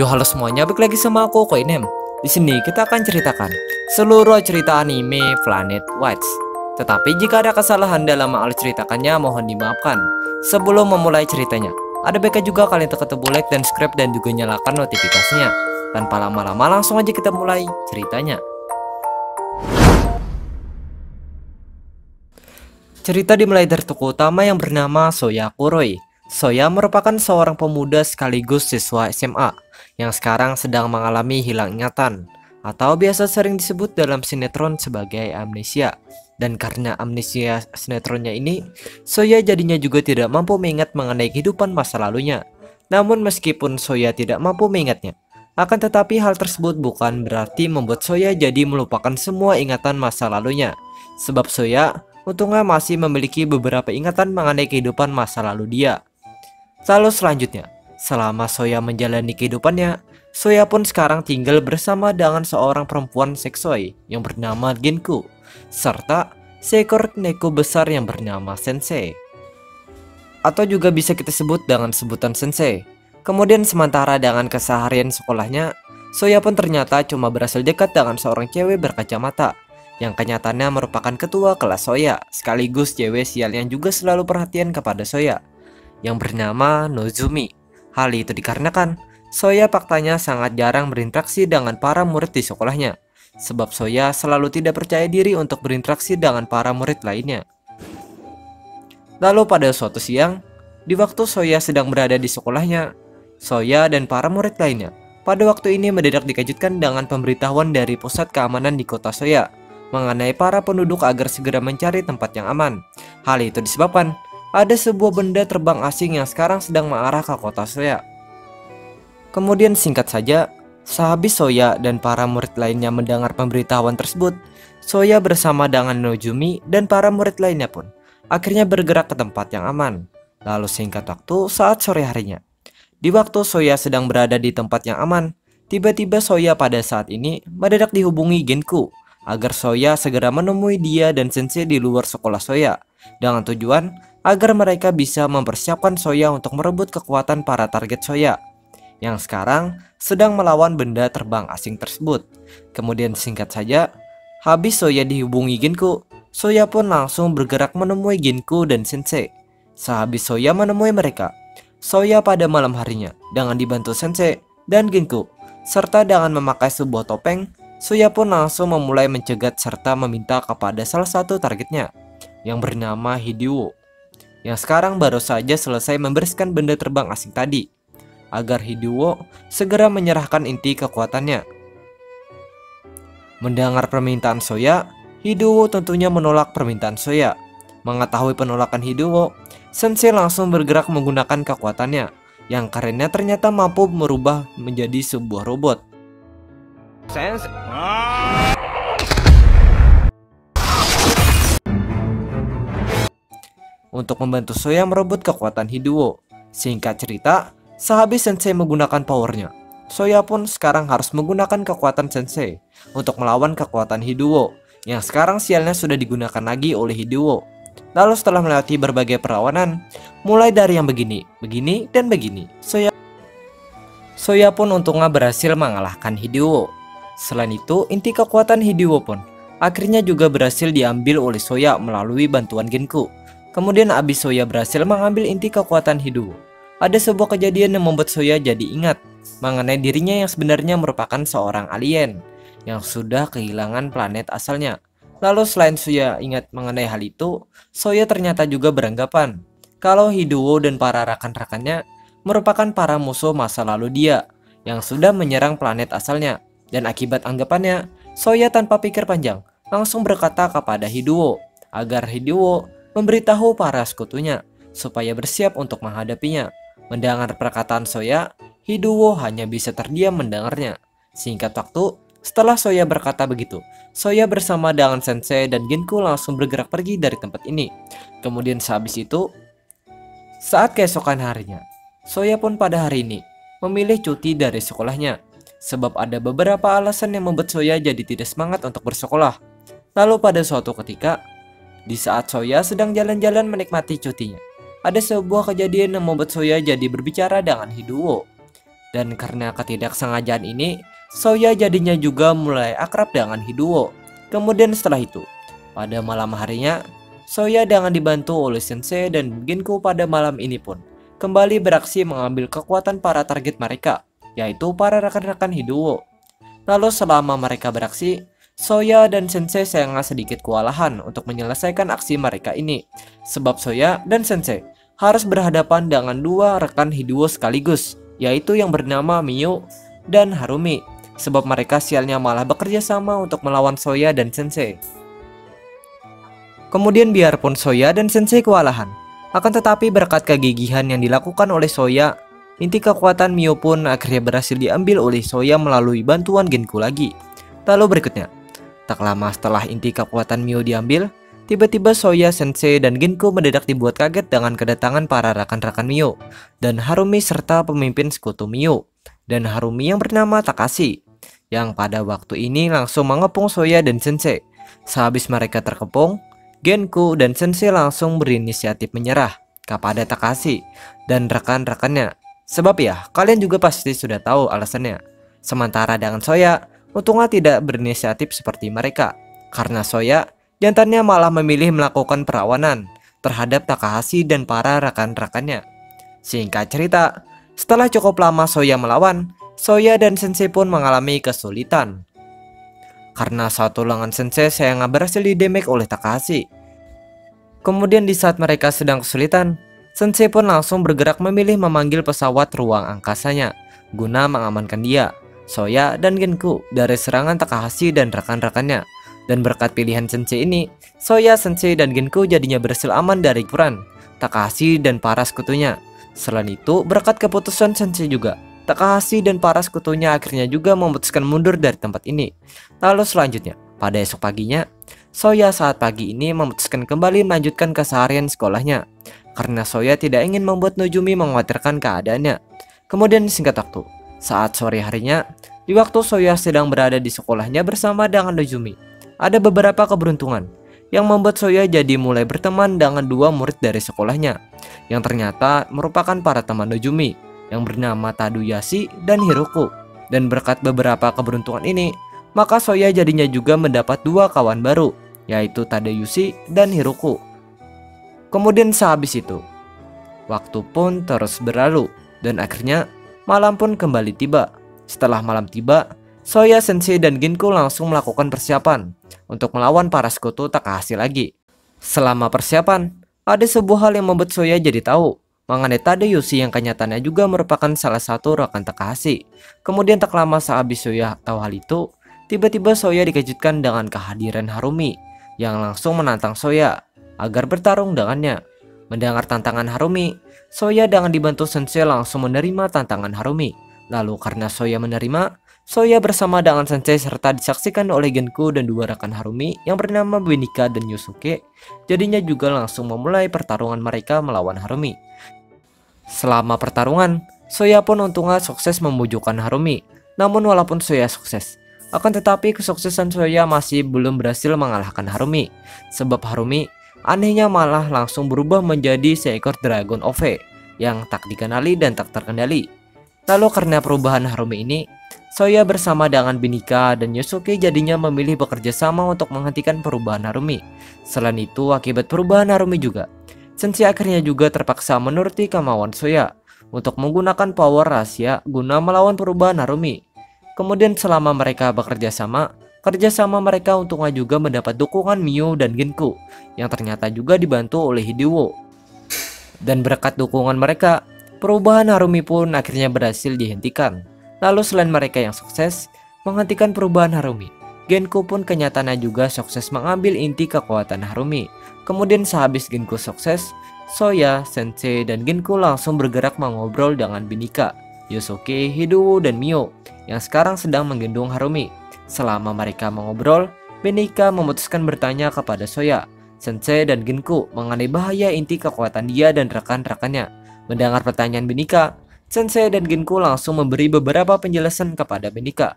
Yo halo semuanya, balik lagi sama aku Koinem. Di sini kita akan ceritakan seluruh cerita anime Planet Watch. Tetapi jika ada kesalahan dalam alur ceritakannya mohon dimaafkan. Sebelum memulai ceritanya, ada baiknya juga kalian tekan tombol like dan subscribe dan juga nyalakan notifikasinya. Tanpa lama-lama langsung aja kita mulai ceritanya. Cerita dimulai dari tokoh utama yang bernama Soya Kuroi. Soya merupakan seorang pemuda sekaligus siswa SMA yang sekarang sedang mengalami hilang ingatan atau biasa sering disebut dalam sinetron sebagai amnesia. Dan karena amnesia sinetronnya ini, Soya jadinya juga tidak mampu mengingat mengenai kehidupan masa lalunya. Namun meskipun Soya tidak mampu mengingatnya, akan tetapi hal tersebut bukan berarti membuat Soya jadi melupakan semua ingatan masa lalunya. Sebab Soya untungnya masih memiliki beberapa ingatan mengenai kehidupan masa lalu dia. Lalu selanjutnya, selama Soya menjalani kehidupannya, Soya pun sekarang tinggal bersama dengan seorang perempuan seksoi yang bernama Genku, serta seekor neko besar yang bernama Sensei, atau juga bisa kita sebut dengan sebutan Sensei. Kemudian sementara dengan keseharian sekolahnya, Soya pun ternyata cuma berhasil dekat dengan seorang cewek berkacamata yang kenyataannya merupakan ketua kelas Soya, sekaligus cewek sial yang juga selalu perhatian kepada Soya, yang bernama Nozumi. Hal itu dikarenakan Soya faktanya sangat jarang berinteraksi dengan para murid di sekolahnya, sebab Soya selalu tidak percaya diri untuk berinteraksi dengan para murid lainnya. Lalu pada suatu siang, di waktu Soya sedang berada di sekolahnya, Soya dan para murid lainnya pada waktu ini mendadak dikejutkan dengan pemberitahuan dari pusat keamanan di kota Soya mengenai para penduduk agar segera mencari tempat yang aman. Hal itu disebabkan ada sebuah benda terbang asing yang sekarang sedang mengarah ke kota Soya. Kemudian singkat saja, sehabis Soya dan para murid lainnya mendengar pemberitahuan tersebut, Soya bersama dengan Nozumi dan para murid lainnya pun akhirnya bergerak ke tempat yang aman. Lalu singkat waktu saat sore harinya, di waktu Soya sedang berada di tempat yang aman, tiba-tiba Soya pada saat ini mendadak dihubungi Genku agar Soya segera menemui dia dan Sensei di luar sekolah Soya dengan tujuan agar mereka bisa mempersiapkan Soya untuk merebut kekuatan para target Soya yang sekarang sedang melawan benda terbang asing tersebut. Kemudian singkat saja, habis Soya dihubungi Genku, Soya pun langsung bergerak menemui Genku dan Sensei. Sehabis Soya menemui mereka, Soya pada malam harinya dengan dibantu Sensei dan Genku serta dengan memakai sebuah topeng, Soya pun langsung memulai mencegat serta meminta kepada salah satu targetnya yang bernama Hideo, yang sekarang baru saja selesai membereskan benda terbang asing tadi, agar Hideo segera menyerahkan inti kekuatannya. Mendengar permintaan Soya, Hideo tentunya menolak permintaan Soya. Mengetahui penolakan Hideo, Sensei langsung bergerak menggunakan kekuatannya yang kerennya ternyata mampu merubah menjadi sebuah robot. Sensei. Untuk membantu Soya merebut kekuatan Hideo. Singkat cerita, sehabis Sensei menggunakan powernya, Soya pun sekarang harus menggunakan kekuatan Sensei untuk melawan kekuatan Hideo yang sekarang sialnya sudah digunakan lagi oleh Hideo. Lalu setelah melewati berbagai perlawanan, mulai dari yang begini, begini, dan begini, Soya pun untungnya berhasil mengalahkan Hideo. Selain itu, inti kekuatan Hideo pun akhirnya juga berhasil diambil oleh Soya melalui bantuan Genku. Kemudian abis Soya berhasil mengambil inti kekuatan Hideo, ada sebuah kejadian yang membuat Soya jadi ingat mengenai dirinya yang sebenarnya merupakan seorang alien yang sudah kehilangan planet asalnya. Lalu selain Soya ingat mengenai hal itu, Soya ternyata juga beranggapan kalau Hideo dan para rekan-rekannya merupakan para musuh masa lalu dia yang sudah menyerang planet asalnya. Dan akibat anggapannya, Soya tanpa pikir panjang langsung berkata kepada Hideo agar Hideo memberitahu para sekutunya supaya bersiap untuk menghadapinya. Mendengar perkataan Soya, Hideo hanya bisa terdiam mendengarnya. Singkat waktu, setelah Soya berkata begitu, Soya bersama dengan Sensei dan Genku langsung bergerak pergi dari tempat ini. Kemudian sehabis itu, saat keesokan harinya, Soya pun pada hari ini memilih cuti dari sekolahnya, sebab ada beberapa alasan yang membuat Soya jadi tidak semangat untuk bersekolah. Lalu pada suatu ketika, di saat Soya sedang jalan-jalan menikmati cutinya, ada sebuah kejadian yang membuat Soya jadi berbicara dengan Hideo. Dan karena ketidaksengajaan ini, Soya jadinya juga mulai akrab dengan Hiduo. Kemudian setelah itu, pada malam harinya, Soya dengan dibantu oleh Sensei dan Ginku pada malam ini pun kembali beraksi mengambil kekuatan para target mereka, yaitu para rekan-rekan Hiduo. Lalu selama mereka beraksi, Soya dan Sensei sangat sedikit kewalahan untuk menyelesaikan aksi mereka ini. Sebab Soya dan Sensei harus berhadapan dengan dua rekan Hiduo sekaligus, yaitu yang bernama Miyu dan Harumi. Sebab mereka sialnya malah bekerja sama untuk melawan Soya dan Sensei. Kemudian biarpun Soya dan Sensei kewalahan, akan tetapi berkat kegigihan yang dilakukan oleh Soya, inti kekuatan Miyu pun akhirnya berhasil diambil oleh Soya melalui bantuan Genku lagi. Lalu berikutnya, tak lama setelah inti kekuatan Miyu diambil, tiba-tiba Soya, Sensei, dan Genku mendadak dibuat kaget dengan kedatangan para rekan-rekan Miyu dan Harumi serta pemimpin sekutu Miyu dan Harumi yang bernama Takashi, yang pada waktu ini langsung mengepung Soya dan Sensei. Sehabis mereka terkepung, Genku dan Sensei langsung berinisiatif menyerah kepada Takashi dan rekan-rekannya. Sebab ya, kalian juga pasti sudah tahu alasannya. Sementara dengan Soya, untungnya tidak berinisiatif seperti mereka, karena Soya jantannya malah memilih melakukan perlawanan terhadap Takahashi dan para rekan-rekannya. Singkat cerita, setelah cukup lama Soya melawan, Soya dan Sensei pun mengalami kesulitan. Karena satu lengan Sensei sayang berhasil didamage oleh Takahashi. Kemudian di saat mereka sedang kesulitan, Sensei pun langsung bergerak memilih memanggil pesawat ruang angkasanya guna mengamankan dia, Soya, dan Genku dari serangan Takahashi dan rekan-rekannya. Dan berkat pilihan Sensei ini, Soya, Sensei, dan Genku jadinya berhasil aman dari Kuran, Takahashi, dan para sekutunya. Selain itu, berkat keputusan Sensei juga, Takahashi dan para sekutunya akhirnya juga memutuskan mundur dari tempat ini. Lalu selanjutnya, pada esok paginya, Soya saat pagi ini memutuskan kembali melanjutkan keseharian sekolahnya, karena Soya tidak ingin membuat Nojumi mengkhawatirkan keadaannya. Kemudian singkat waktu, saat sore harinya, di waktu Soya sedang berada di sekolahnya bersama dengan Nojumi, ada beberapa keberuntungan yang membuat Soya jadi mulai berteman dengan dua murid dari sekolahnya, yang ternyata merupakan para teman Nojumi, yang bernama Taduyashi dan Hiroku. Dan berkat beberapa keberuntungan ini, maka Soya jadinya juga mendapat dua kawan baru, yaitu Tadayushi dan Hiroku. Kemudian sehabis itu, waktu pun terus berlalu, dan akhirnya malam pun kembali tiba. Setelah malam tiba, Soya, Sensei, dan Genku langsung melakukan persiapan untuk melawan para sekutu Takahashi lagi. Selama persiapan, ada sebuah hal yang membuat Soya jadi tahu mengenai Tadayushi yang kenyataannya juga merupakan salah satu rekan Takahashi. Kemudian tak lama sehabis Soya tahu hal itu, tiba-tiba Soya dikejutkan dengan kehadiran Harumi yang langsung menantang Soya agar bertarung dengannya. Mendengar tantangan Harumi, Soya dengan dibantu Sensei langsung menerima tantangan Harumi. Lalu karena Soya menerima, Soya bersama dengan Sensei serta disaksikan oleh Genku dan dua rekan Harumi yang bernama Benika dan Yusuke, jadinya juga langsung memulai pertarungan mereka melawan Harumi. Selama pertarungan, Soya pun untungnya sukses membujukan Harumi. Namun walaupun Soya sukses, akan tetapi kesuksesan Soya masih belum berhasil mengalahkan Harumi. Sebab Harumi anehnya malah langsung berubah menjadi seekor Dragon OV yang tak dikenali dan tak terkendali. Lalu karena perubahan Harumi ini, Soya bersama dengan Benika dan Yusuke jadinya memilih bekerja sama untuk menghentikan perubahan Harumi. Selain itu, akibat perubahan Harumi juga, Sensei akhirnya juga terpaksa menuruti kemauan Soya untuk menggunakan power rahasia guna melawan perubahan Harumi. Kemudian selama mereka bekerja sama, kerjasama mereka untungnya juga mendapat dukungan Miyu dan Genku yang ternyata juga dibantu oleh Hidewo. Dan berkat dukungan mereka, perubahan Harumi pun akhirnya berhasil dihentikan. Lalu selain mereka yang sukses menghentikan perubahan Harumi, Genku pun kenyataannya juga sukses mengambil inti kekuatan Harumi. Kemudian sehabis Genku sukses, Soya, Sensei, dan Genku langsung bergerak mengobrol dengan Benika, Yusuke, Hidewo, dan Miyu yang sekarang sedang menggendong Harumi. Selama mereka mengobrol, Benika memutuskan bertanya kepada Soya, Sensei, dan Genku mengenai bahaya inti kekuatan dia dan rekan-rekannya. Mendengar pertanyaan Benika, Sensei dan Genku langsung memberi beberapa penjelasan kepada Benika.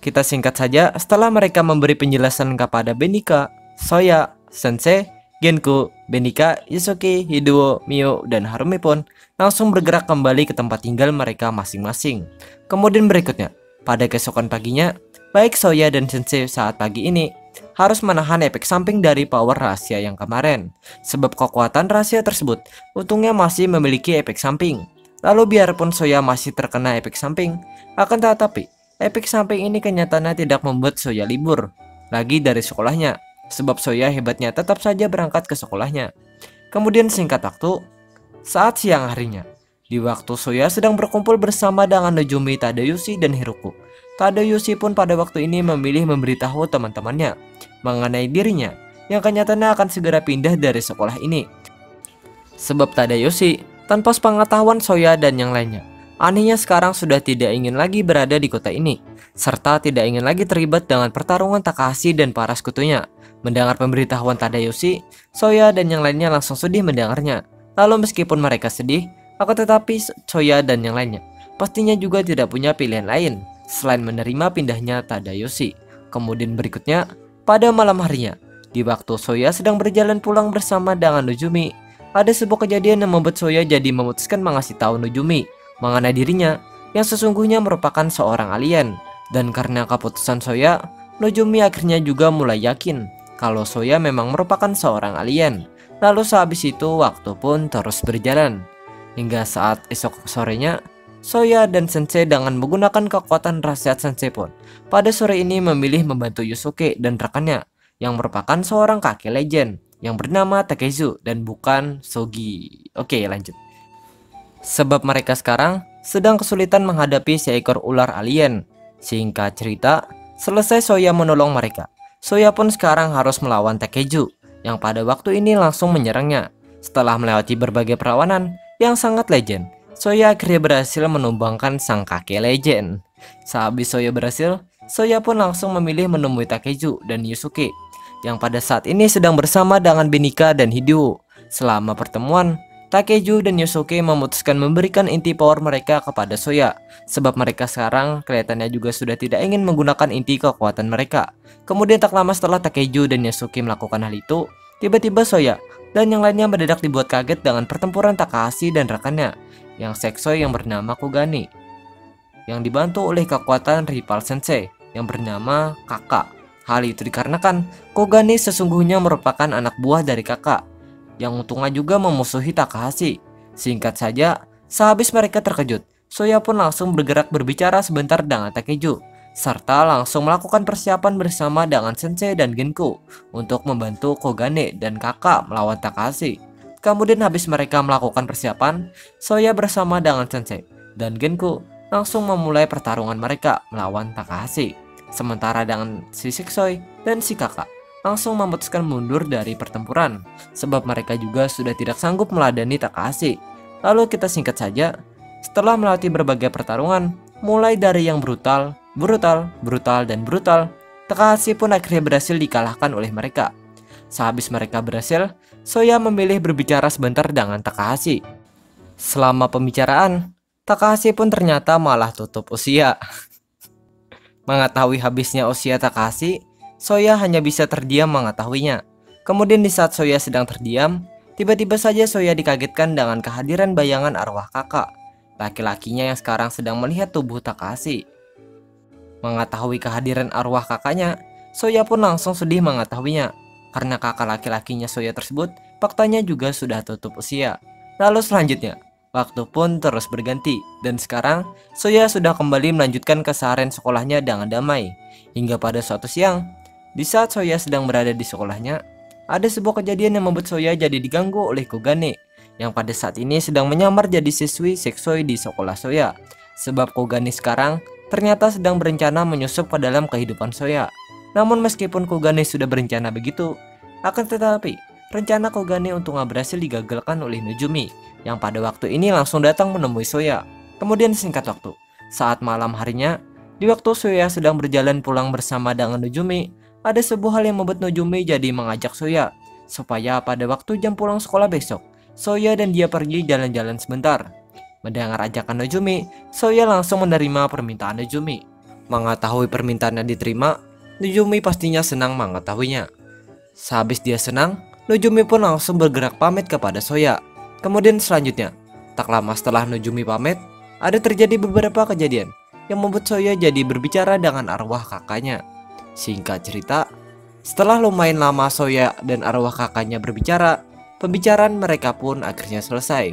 Kita singkat saja, setelah mereka memberi penjelasan kepada Benika, Soya, Sensei, Genku, Benika, Yusuke, Hiduo, Mio, dan Harumi pun langsung bergerak kembali ke tempat tinggal mereka masing-masing. Kemudian berikutnya, pada keesokan paginya, baik Soya dan Sensei saat pagi ini harus menahan efek samping dari power rahasia yang kemarin. Sebab kekuatan rahasia tersebut untungnya masih memiliki efek samping. Lalu biarpun Soya masih terkena efek samping, akan tetapi efek samping ini kenyataannya tidak membuat Soya libur lagi dari sekolahnya. Sebab Soya hebatnya tetap saja berangkat ke sekolahnya. Kemudian singkat waktu, saat siang harinya, di waktu Soya sedang berkumpul bersama dengan Nojumi, Tadayushi, dan Hiroku, Tadayushi pun pada waktu ini memilih memberitahu teman-temannya mengenai dirinya yang kenyataannya akan segera pindah dari sekolah ini. Sebab Tadayushi tanpa sepengetahuan Soya dan yang lainnya, anehnya sekarang sudah tidak ingin lagi berada di kota ini, serta tidak ingin lagi terlibat dengan pertarungan Takahashi dan para sekutunya. Mendengar pemberitahuan Tadayushi, Soya dan yang lainnya langsung sedih mendengarnya. Lalu meskipun mereka sedih, akan tetapi Soya dan yang lainnya pastinya juga tidak punya pilihan lain selain menerima pindahnya Tadayushi. Kemudian berikutnya, pada malam harinya, di waktu Soya sedang berjalan pulang bersama dengan Nojumi, ada sebuah kejadian yang membuat Soya jadi memutuskan mengasih tahu Nojumi mengenai dirinya yang sesungguhnya merupakan seorang alien. Dan karena keputusan Soya, Nojumi akhirnya juga mulai yakin kalau Soya memang merupakan seorang alien. Lalu sehabis itu waktu pun terus berjalan. Hingga saat esok sorenya, Soya dan Sensei dengan menggunakan kekuatan rahasia Sensei pun pada sore ini memilih membantu Yusuke dan rekannya yang merupakan seorang kakek legend yang bernama Takezu dan bukan Sogi. Oke, lanjut. Sebab mereka sekarang sedang kesulitan menghadapi seekor ular alien. Singkat cerita, selesai Soya menolong mereka, Soya pun sekarang harus melawan Takezu yang pada waktu ini langsung menyerangnya. Setelah melewati berbagai perlawanan yang sangat legend, Soya akhirnya berhasil menumbangkan sang kakek legend. Sehabis Soya berhasil, Soya pun langsung memilih menemui Takezu dan Yusuke yang pada saat ini sedang bersama dengan Benika dan Hiduo. Selama pertemuan, Takezu dan Yusuke memutuskan memberikan inti power mereka kepada Soya, sebab mereka sekarang kelihatannya juga sudah tidak ingin menggunakan inti kekuatan mereka. Kemudian tak lama setelah Takezu dan Yusuke melakukan hal itu, tiba-tiba Soya dan yang lainnya mendadak dibuat kaget dengan pertempuran Takahashi dan rekannya yang seksoi yang bernama Kogane, yang dibantu oleh kekuatan rival Sensei yang bernama Kakak. Hal itu dikarenakan Kogane sesungguhnya merupakan anak buah dari Kakak yang untungnya juga memusuhi Takahashi. Singkat saja, sehabis mereka terkejut, Soya pun langsung bergerak berbicara sebentar dengan Takezu, serta langsung melakukan persiapan bersama dengan Sensei dan Genku untuk membantu Kogane dan Kakak melawan Takahashi. Kemudian habis mereka melakukan persiapan, Soya bersama dengan Sensei dan Genku langsung memulai pertarungan mereka melawan Takahashi. Sementara dengan si Seksoi dan si Kakak langsung memutuskan mundur dari pertempuran, sebab mereka juga sudah tidak sanggup meladani Takahashi. Lalu kita singkat saja, setelah melewati berbagai pertarungan, mulai dari yang brutal, dan brutal, Takahashi pun akhirnya berhasil dikalahkan oleh mereka. Sehabis mereka berhasil, Soya memilih berbicara sebentar dengan Takahashi. Selama pembicaraan, Takahashi pun ternyata malah tutup usia. Mengetahui habisnya usia Takahashi, Soya hanya bisa terdiam mengetahuinya. Kemudian di saat Soya sedang terdiam, tiba-tiba saja Soya dikagetkan dengan kehadiran bayangan arwah kakak, laki-lakinya yang sekarang sedang melihat tubuh Takahashi. Mengetahui kehadiran arwah kakaknya, Soya pun langsung sedih mengetahuinya, karena kakak laki-lakinya Soya tersebut faktanya juga sudah tutup usia. Lalu selanjutnya, waktu pun terus berganti, dan sekarang Soya sudah kembali melanjutkan keseharian sekolahnya dengan damai. Hingga pada suatu siang, di saat Soya sedang berada di sekolahnya, ada sebuah kejadian yang membuat Soya jadi diganggu oleh Kogane, yang pada saat ini sedang menyamar jadi siswi seksoi di sekolah Soya. Sebab Kogane sekarang ternyata sedang berencana menyusup ke dalam kehidupan Soya. Namun meskipun Kogane sudah berencana begitu, akan tetapi rencana Kogane untungnya berhasil digagalkan oleh Nojumi, yang pada waktu ini langsung datang menemui Soya. Kemudian singkat waktu, saat malam harinya, di waktu Soya sedang berjalan pulang bersama dengan Nojumi, ada sebuah hal yang membuat Nojumi jadi mengajak Soya supaya pada waktu jam pulang sekolah besok, Soya dan dia pergi jalan-jalan sebentar. Mendengar ajakan Nojumi, Soya langsung menerima permintaan Nojumi. Mengetahui permintaannya diterima, Nojumi pastinya senang mengetahuinya. Sehabis dia senang, Nojumi pun langsung bergerak pamit kepada Soya. Kemudian selanjutnya, tak lama setelah Nojumi pamit, ada terjadi beberapa kejadian yang membuat Soya jadi berbicara dengan arwah kakaknya. Singkat cerita, setelah lumayan lama Soya dan arwah kakaknya berbicara, pembicaraan mereka pun akhirnya selesai.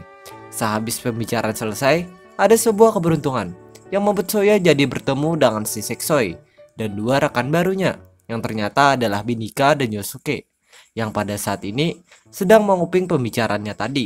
Sehabis pembicaraan selesai, ada sebuah keberuntungan yang membuat Soya jadi bertemu dengan si Sexoy dan dua rekan barunya yang ternyata adalah Binika dan Yosuke yang pada saat ini sedang menguping pembicaraannya tadi.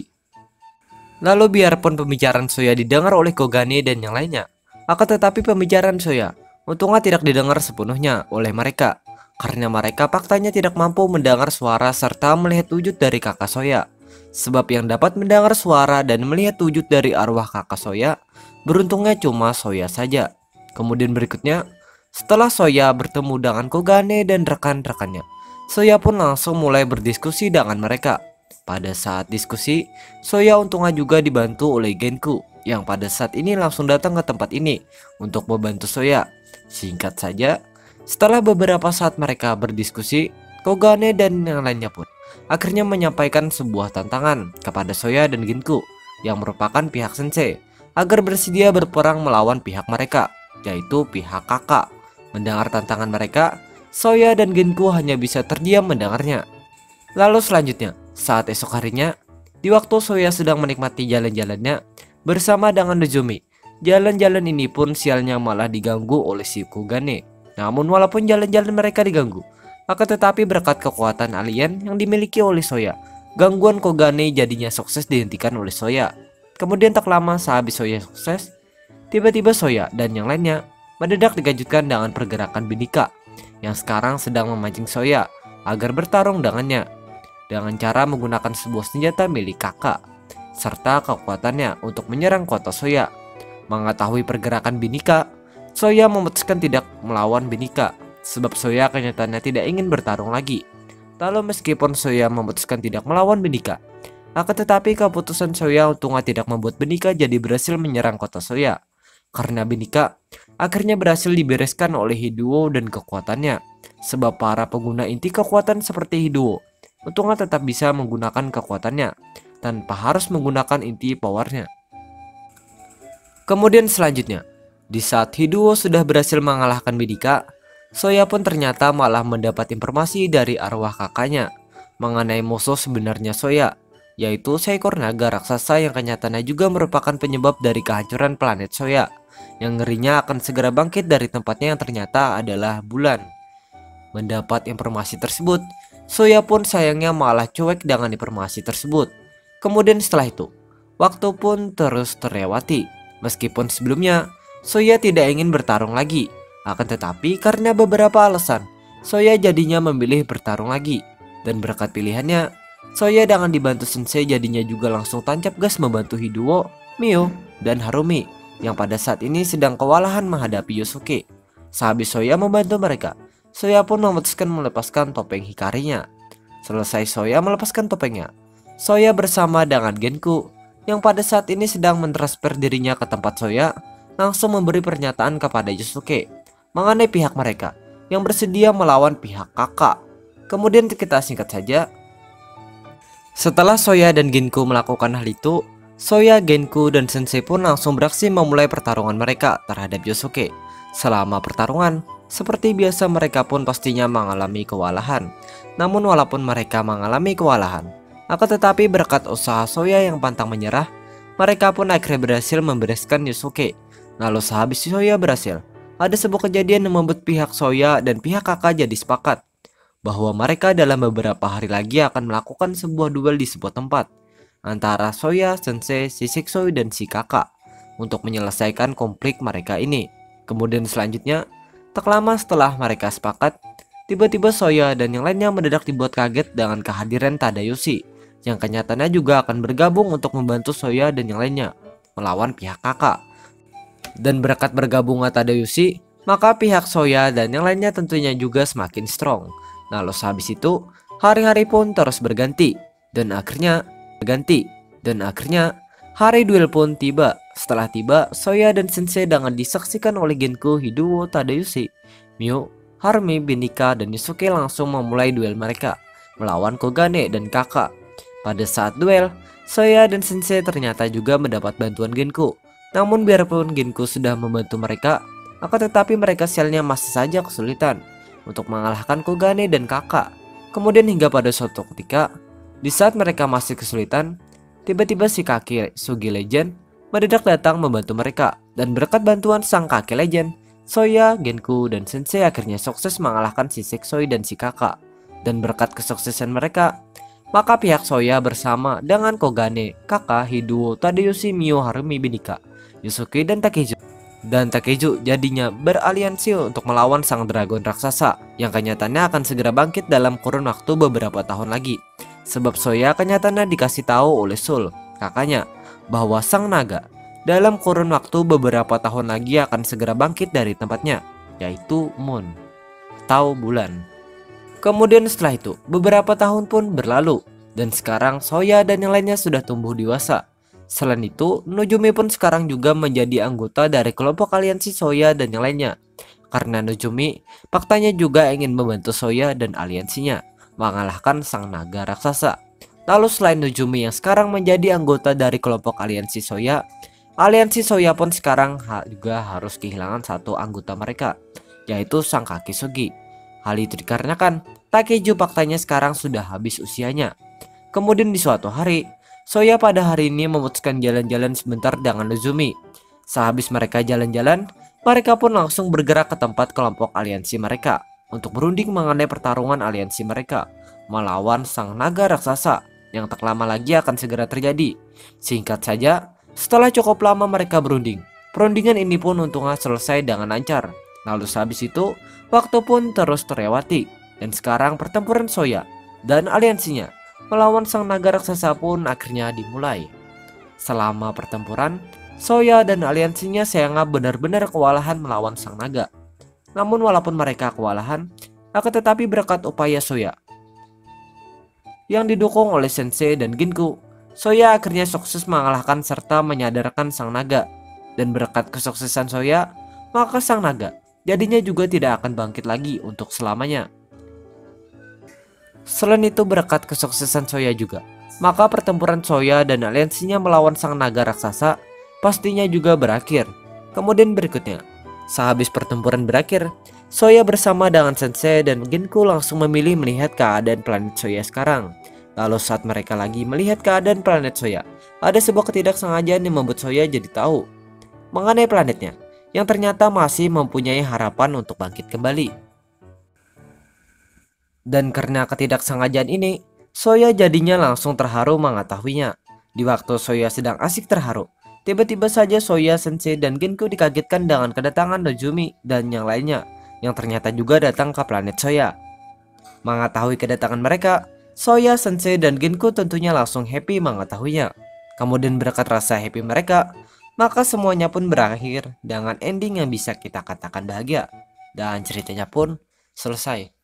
Lalu biarpun pembicaraan Soya didengar oleh Kogane dan yang lainnya, akan tetapi pembicaraan Soya untungnya tidak didengar sepenuhnya oleh mereka, karena mereka faktanya tidak mampu mendengar suara serta melihat wujud dari kakak Soya. Sebab yang dapat mendengar suara dan melihat wujud dari arwah kakak Soya, beruntungnya cuma Soya saja. Kemudian berikutnya, setelah Soya bertemu dengan Kogane dan rekan-rekannya, Soya pun langsung mulai berdiskusi dengan mereka. Pada saat diskusi, Soya untungnya juga dibantu oleh Genku yang pada saat ini langsung datang ke tempat ini untuk membantu Soya. Singkat saja, setelah beberapa saat mereka berdiskusi, Kogane dan yang lainnya pun akhirnya menyampaikan sebuah tantangan kepada Soya dan Genku yang merupakan pihak sensei agar bersedia berperang melawan pihak mereka, yaitu pihak kakak. Mendengar tantangan mereka, Soya dan Genku hanya bisa terdiam mendengarnya. Lalu selanjutnya, saat esok harinya, di waktu Soya sedang menikmati jalan-jalannya bersama dengan Nozomi, jalan-jalan ini pun sialnya malah diganggu oleh si Kogane. Namun walaupun jalan-jalan mereka diganggu, akan tetapi berkat kekuatan alien yang dimiliki oleh Soya, gangguan Kogane jadinya sukses dihentikan oleh Soya. Kemudian tak lama sehabis Soya sukses, tiba-tiba Soya dan yang lainnya mendadak dikejutkan dengan pergerakan Binika yang sekarang sedang memancing Soya agar bertarung dengannya dengan cara menggunakan sebuah senjata milik kakak serta kekuatannya untuk menyerang kota Soya. Mengetahui pergerakan Binika, Soya memutuskan tidak melawan Binika sebab Soya kenyataannya tidak ingin bertarung lagi. Lalu meskipun Soya memutuskan tidak melawan Binika, akan tetapi keputusan Soya untungnya tidak membuat Binika jadi berhasil menyerang kota Soya, karena Binika akhirnya berhasil dibereskan oleh Hiduo dan kekuatannya. Sebab para pengguna inti kekuatan seperti Hiduo untungnya tetap bisa menggunakan kekuatannya tanpa harus menggunakan inti powernya. Kemudian selanjutnya, di saat Hiduo sudah berhasil mengalahkan Binika, Soya pun ternyata malah mendapat informasi dari arwah kakaknya mengenai musuh sebenarnya Soya, yaitu seekor naga raksasa yang kenyataannya juga merupakan penyebab dari kehancuran planet Soya, yang ngerinya akan segera bangkit dari tempatnya yang ternyata adalah bulan. Mendapat informasi tersebut, Soya pun sayangnya malah cuek dengan informasi tersebut. Kemudian setelah itu, waktu pun terus terlewati. Meskipun sebelumnya, Soya tidak ingin bertarung lagi. Akan tetapi karena beberapa alasan, Soya jadinya memilih bertarung lagi. Dan berkat pilihannya, Soya dengan dibantu sensei jadinya juga langsung tancap gas membantu Hiduo, Mio, dan Harumi yang pada saat ini sedang kewalahan menghadapi Yosuke. Sehabis Soya membantu mereka, Soya pun memutuskan melepaskan topeng Hikarinya. Selesai Soya melepaskan topengnya, Soya bersama dengan Genku yang pada saat ini sedang mentransfer dirinya ke tempat Soya langsung memberi pernyataan kepada Yosuke mengenai pihak mereka yang bersedia melawan pihak kakak. Kemudian kita singkat saja, setelah Soya dan Genku melakukan hal itu, Soya, Genku, dan Sensei pun langsung beraksi memulai pertarungan mereka terhadap Yosuke. Selama pertarungan, seperti biasa mereka pun pastinya mengalami kewalahan. Namun walaupun mereka mengalami kewalahan, akan tetapi berkat usaha Soya yang pantang menyerah, mereka pun akhirnya berhasil membereskan Yosuke. Lalu sehabis Soya berhasil, ada sebuah kejadian yang membuat pihak Soya dan pihak kakak jadi sepakat bahwa mereka dalam beberapa hari lagi akan melakukan sebuah duel di sebuah tempat antara Soya, Sensei, si Sexoy, dan si kakak untuk menyelesaikan konflik mereka ini. Kemudian selanjutnya, tak lama setelah mereka sepakat, tiba-tiba Soya dan yang lainnya mendadak dibuat kaget dengan kehadiran Tadayoshi yang kenyataannya juga akan bergabung untuk membantu Soya dan yang lainnya melawan pihak kakak. Dan berkat bergabungnya Tadayoshi, maka pihak Soya dan yang lainnya tentunya juga semakin strong. Lalu sehabis itu, hari-hari pun terus berganti dan akhirnya hari duel pun tiba. Setelah tiba, Soya dan Sensei dengan disaksikan oleh Genku, Hiduo, Tadayoshi, Mio, Harumi, Binika, dan Yosuke langsung memulai duel mereka. melawan Kogane dan kakak. Pada saat duel, Soya dan Sensei ternyata juga mendapat bantuan Genku. Namun biarpun Genku sudah membantu mereka, akan tetapi mereka selnya masih saja kesulitan untuk mengalahkan Kogane dan kakak. Kemudian hingga pada suatu ketika, di saat mereka masih kesulitan, tiba-tiba si kaki Sugi Legend mendadak datang membantu mereka. Dan berkat bantuan sang kaki legend, Soya, Genku, dan Sensei akhirnya sukses mengalahkan si Sexoy dan si kakak. Dan berkat kesuksesan mereka, maka pihak Soya bersama dengan Kogane, kakak, Hiduo, Tadayoshi, Mio, Harumi, Binika, Yusuke, dan Takeju jadinya beraliansi untuk melawan sang dragon raksasa yang kenyataannya akan segera bangkit dalam kurun waktu beberapa tahun lagi. Sebab Soya kenyataannya dikasih tahu oleh Sul, kakaknya, bahwa sang naga dalam kurun waktu beberapa tahun lagi akan segera bangkit dari tempatnya, yaitu Moon atau bulan. Kemudian setelah itu, beberapa tahun pun berlalu, dan sekarang Soya dan yang lainnya sudah tumbuh dewasa. Selain itu, Nojumi pun sekarang juga menjadi anggota dari kelompok aliansi Soya dan yang lainnya. Karena Nojumi, faktanya juga ingin membantu Soya dan aliansinya mengalahkan sang naga raksasa. Lalu selain Nojumi yang sekarang menjadi anggota dari kelompok aliansi Soya, aliansi Soya pun sekarang juga harus kehilangan satu anggota mereka, yaitu sang kaki Sugi. Hal itu dikarenakan Takeju faktanya sekarang sudah habis usianya. Kemudian di suatu hari, Soya pada hari ini memutuskan jalan-jalan sebentar dengan Nozumi. Sehabis mereka jalan-jalan, mereka pun langsung bergerak ke tempat kelompok aliansi mereka untuk berunding mengenai pertarungan aliansi mereka melawan sang naga raksasa yang tak lama lagi akan segera terjadi. Singkat saja, setelah cukup lama mereka berunding, perundingan ini pun untungnya selesai dengan lancar. Lalu sehabis itu, waktu pun terus terlewati, dan sekarang pertempuran Soya dan aliansinya melawan sang naga raksasa pun akhirnya dimulai. Selama pertempuran, Soya dan aliansinya sayangnya benar-benar kewalahan melawan sang naga. Namun walaupun mereka kewalahan, akan tetapi berkat upaya Soya yang didukung oleh Sensei dan Genku, Soya akhirnya sukses mengalahkan serta menyadarkan sang naga. Dan berkat kesuksesan Soya, maka sang naga jadinya juga tidak akan bangkit lagi untuk selamanya. Selain itu berkat kesuksesan Soya juga, maka pertempuran Soya dan aliansinya melawan sang naga raksasa pastinya juga berakhir. Kemudian berikutnya, sehabis pertempuran berakhir, Soya bersama dengan Sensei dan Genku langsung memilih melihat keadaan planet Soya sekarang. Lalu saat mereka lagi melihat keadaan planet Soya, ada sebuah ketidaksengajaan yang membuat Soya jadi tahu mengenai planetnya yang ternyata masih mempunyai harapan untuk bangkit kembali. Dan karena ketidaksengajaan ini, Soya jadinya langsung terharu mengetahuinya. Di waktu Soya sedang asik terharu, tiba-tiba saja Soya, Sensei, dan Genku dikagetkan dengan kedatangan Nojumi dan yang lainnya yang ternyata juga datang ke planet Soya. Mengetahui kedatangan mereka, Soya, Sensei, dan Genku tentunya langsung happy mengetahuinya. Kemudian berkat rasa happy mereka, maka semuanya pun berakhir dengan ending yang bisa kita katakan bahagia. Dan ceritanya pun selesai.